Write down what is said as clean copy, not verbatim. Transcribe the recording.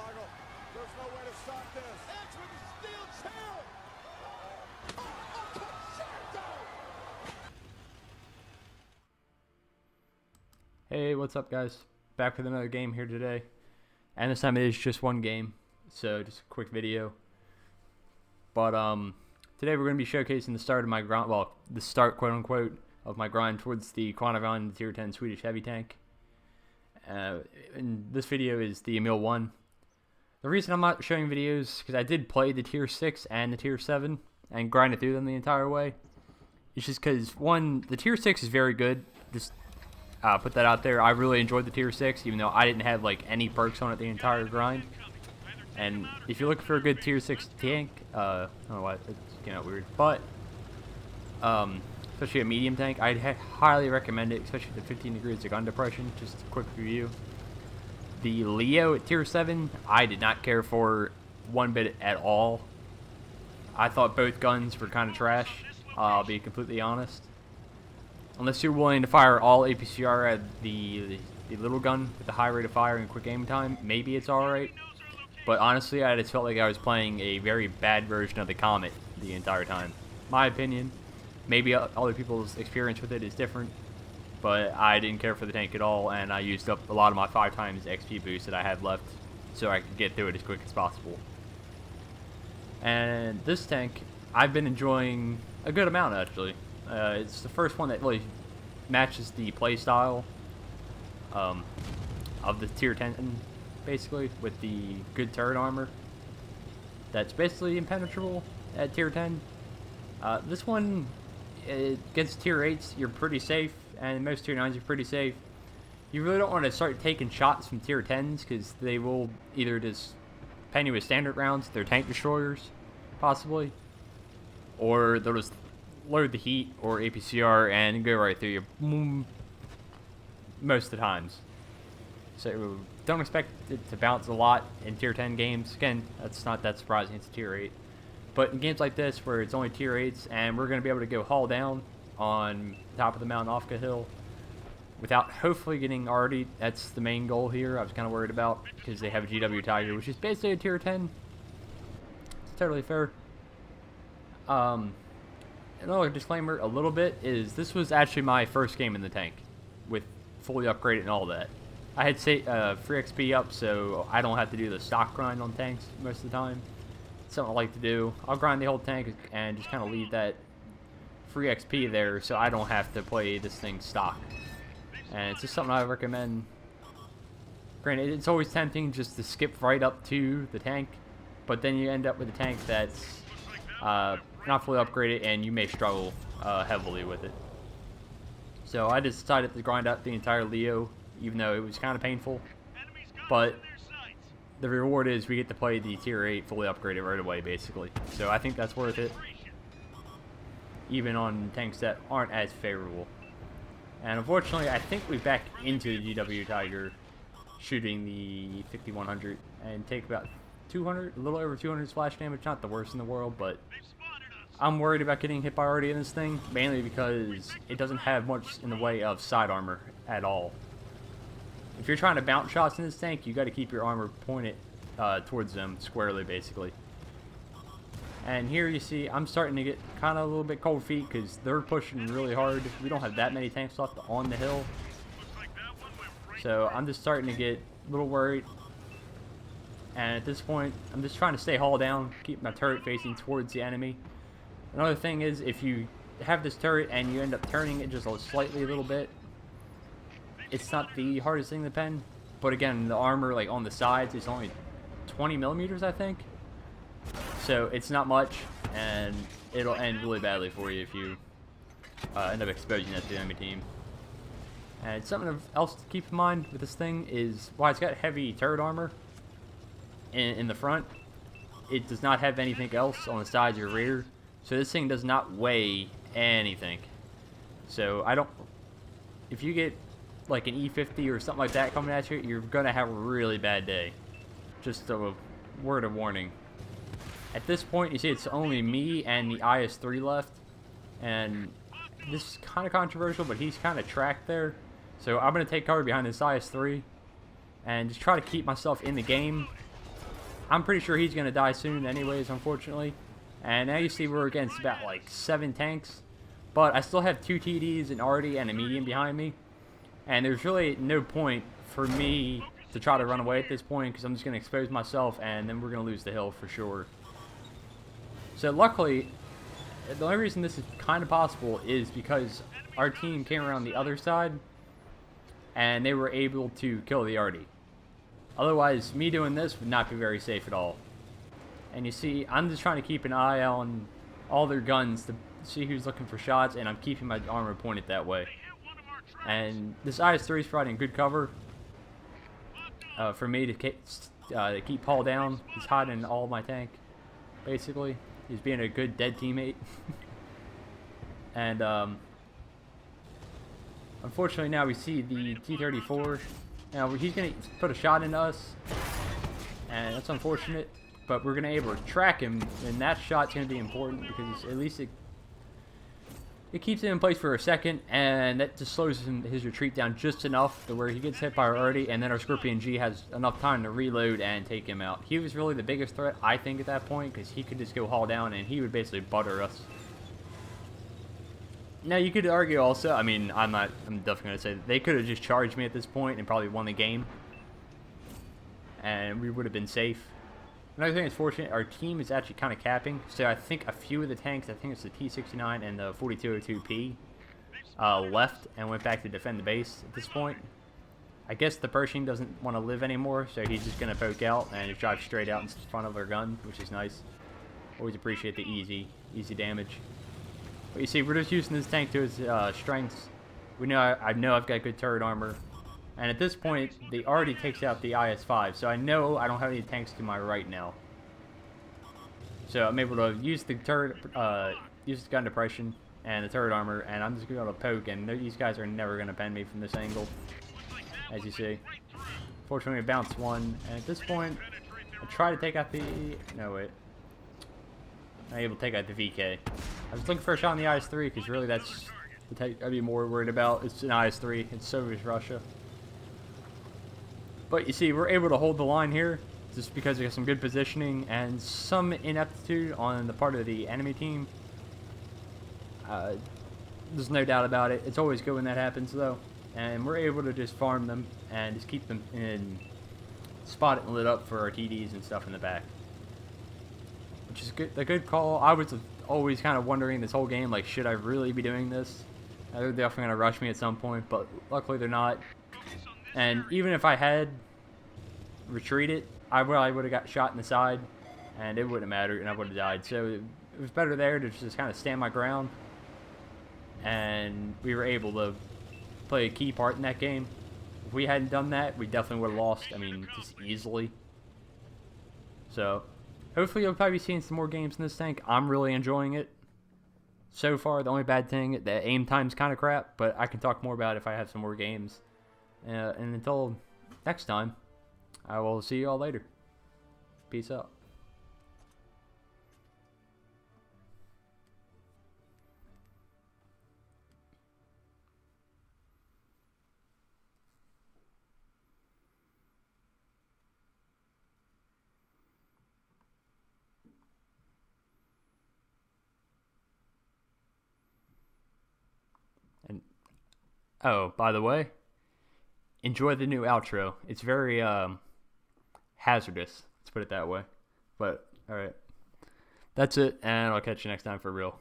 Michael. There's no way to stop this. Edge with the steel chair. Hey, what's up guys? Back with another game here today. And this time it is just one game, so just a quick video. But today we're going to be showcasing the start of my grind, well, the start quote unquote of my grind towards the quantified tier 10 Swedish heavy tank. And this video is the Emil 1. The reason I'm not showing videos is because I did play the tier 6 and the tier 7 and grinded through them the entire way. It's just because, one, the tier 6 is very good. Just put that out there. I really enjoyed the tier 6, even though I didn't have like any perks on it the entire grind. And if you're looking for a good tier 6 tank, I don't know why it's kind of weird, but especially a medium tank, I'd highly recommend it, especially the 15 degrees of gun depression. Just a quick review. The Leo at tier 7, I did not care for one bit at all. I thought both guns were kind of trash, I'll be completely honest. Unless you're willing to fire all APCR at the little gun with the high rate of fire and quick aim time, maybe it's alright. But honestly, I just felt like I was playing a very bad version of the Comet the entire time. My opinion. Maybe other people's experience with it is different. But I didn't care for the tank at all, and I used up a lot of my 5 times XP boost that I had left so I could get through it as quick as possible. And this tank, I've been enjoying a good amount actually. It's the first one that really matches the playstyle of the tier 10, basically, with the good turret armor. That's basically impenetrable at tier 10. This one, against tier 8s, you're pretty safe, and most tier 9s are pretty safe. You really don't want to start taking shots from tier 10s, because they will either just pen you with standard rounds, they're tank destroyers, possibly, or they'll just load the heat or APCR and go right through you most of the times. So don't expect it to bounce a lot in tier 10 games. Again, that's not that surprising, it's tier 8. But in games like this where it's only tier 8s and we're going to be able to go haul down on top of the mountain off the hill without hopefully getting already, that's the main goal here. I was kind of worried about because they have a GW Tiger, which is basically a tier 10. It's totally fair. Another disclaimer a little bit is this was actually my first game in the tank with fully upgraded and all that. I had free XP up, so I don't have to do the stock grind on tanks most of the time. It's something I like to do. I'll grind the whole tank and just kind of leave that free XP there so I don't have to play this thing stock. And it's just something I recommend. Granted, it's always tempting just to skip right up to the tank, but then you end up with a tank that's not fully upgraded and you may struggle heavily with it. So I just decided to grind out the entire Leo, even though it was kind of painful. But the reward is we get to play the tier 8 fully upgraded right away, basically. So I think that's worth it, even on tanks that aren't as favorable. And unfortunately, I think we're back into the GW Tiger, shooting the 5100 and take about 200, a little over 200 splash damage. Not the worst in the world, but I'm worried about getting hit by already in this thing, mainly because it doesn't have much in the way of side armor at all. If you're trying to bounce shots in this tank, you got to keep your armor pointed towards them squarely, basically. And here you see I'm starting to get kind of a little bit cold feet because they're pushing really hard. We don't have that many tanks left on the hill, so I'm just starting to get a little worried. And at this point, I'm just trying to stay hull down, keep my turret facing towards the enemy. Another thing is, if you have this turret and you end up turning it just a little bit, it's not the hardest thing to pen. But again, the armor like on the sides is only 20 millimeters, I think. So it's not much, and it'll end really badly for you if you end up exposing that to the enemy team. And something else to keep in mind with this thing is, while it's got heavy turret armor in the front, it does not have anything else on the sides or rear. So this thing does not weigh anything. So if you get like an E50 or something like that coming at you, you're going to have a really bad day. Just a word of warning. At this point, you see it's only me and the IS-3 left. And this is kind of controversial, but he's kind of tracked there. So I'm going to take cover behind this IS-3 and just try to keep myself in the game I'm pretty sure he's going to die soon anyways, unfortunately. And now you see we're against about like 7 tanks. But I still have 2 TDs, an arty, and a medium behind me. And there's really no point for me to try to run away at this point, because I'm just going to expose myself, and then we're going to lose the hill for sure. So luckily, the only reason this is kind of possible is because our team came around the other side, and they were able to kill the arty. Otherwise, me doing this would not be very safe at all. And you see, I'm just trying to keep an eye on all their guns to see who's looking for shots, and I'm keeping my armor pointed that way. And this IS-3 is providing good cover for me to keep Paul down. He's hiding all my tank, basically. He's being a good dead teammate. And unfortunately now we see the T-34. Now he's going to put a shot into us, and that's unfortunate. But we're going to be able to track him, and that shot's going to be important because at least it keeps him in place for a second, and that just slows his retreat down just enough to where he gets hit by our arty, and then our Scorpion G has enough time to reload and take him out. He was really the biggest threat, I think, at that point, because he could just go haul down, and he would basically butter us. Now, you could argue also, I mean, I'm definitely going to say that they could have just charged me at this point and probably won the game, and we would have been safe. Another thing that's fortunate, our team is actually kind of capping. So I think a few of the tanks, I think it's the T-69 and the 4202P, left and went back to defend the base at this point. I guess the Pershing doesn't want to live anymore, so he's just going to poke out and just drive straight out in front of our gun, which is nice. Always appreciate the easy damage. But you see, we're just using this tank to its strengths. We know I know I've got good turret armor. And at this point, the arty takes out the IS-5, so I know I don't have any tanks to my right now. So I'm able to use the turret, use the gun depression and the turret armor, and I'm just going to be able to poke, and these guys are never going to pen me from this angle, as you see. Fortunately, I bounced one, and at this point, I try to take out the... No, wait. I'm able to take out the VK. I was looking for a shot on the IS-3, because really that's the tank I'd be more worried about. It's an IS-3. It's Soviet Russia. But you see, we're able to hold the line here just because we have some good positioning and some ineptitude on the part of the enemy team. There's no doubt about it. It's always good when that happens, though. And we're able to just farm them and just keep them in spot and lit up for our TDs and stuff in the back. Which is good, a good call. I was always kind of wondering this whole game, like, should I really be doing this? They're definitely going to rush me at some point, but luckily they're not. And even if I had retreated, I would have got shot in the side, and it wouldn't have mattered, and I would have died. So it was better there to just kind of stand my ground, and we were able to play a key part in that game. If we hadn't done that, we definitely would have lost, I mean, just easily. So hopefully you'll probably be seeing some more games in this tank. I'm really enjoying it. So far, the only bad thing, the aim time's kind of crap, but I can talk more about it if I have some more games. And until next time, I will see you all later. Peace out. And oh, by the way, enjoy the new outro. It's very hazardous, let's put it that way. But alright, that's it, and I'll catch you next time for real.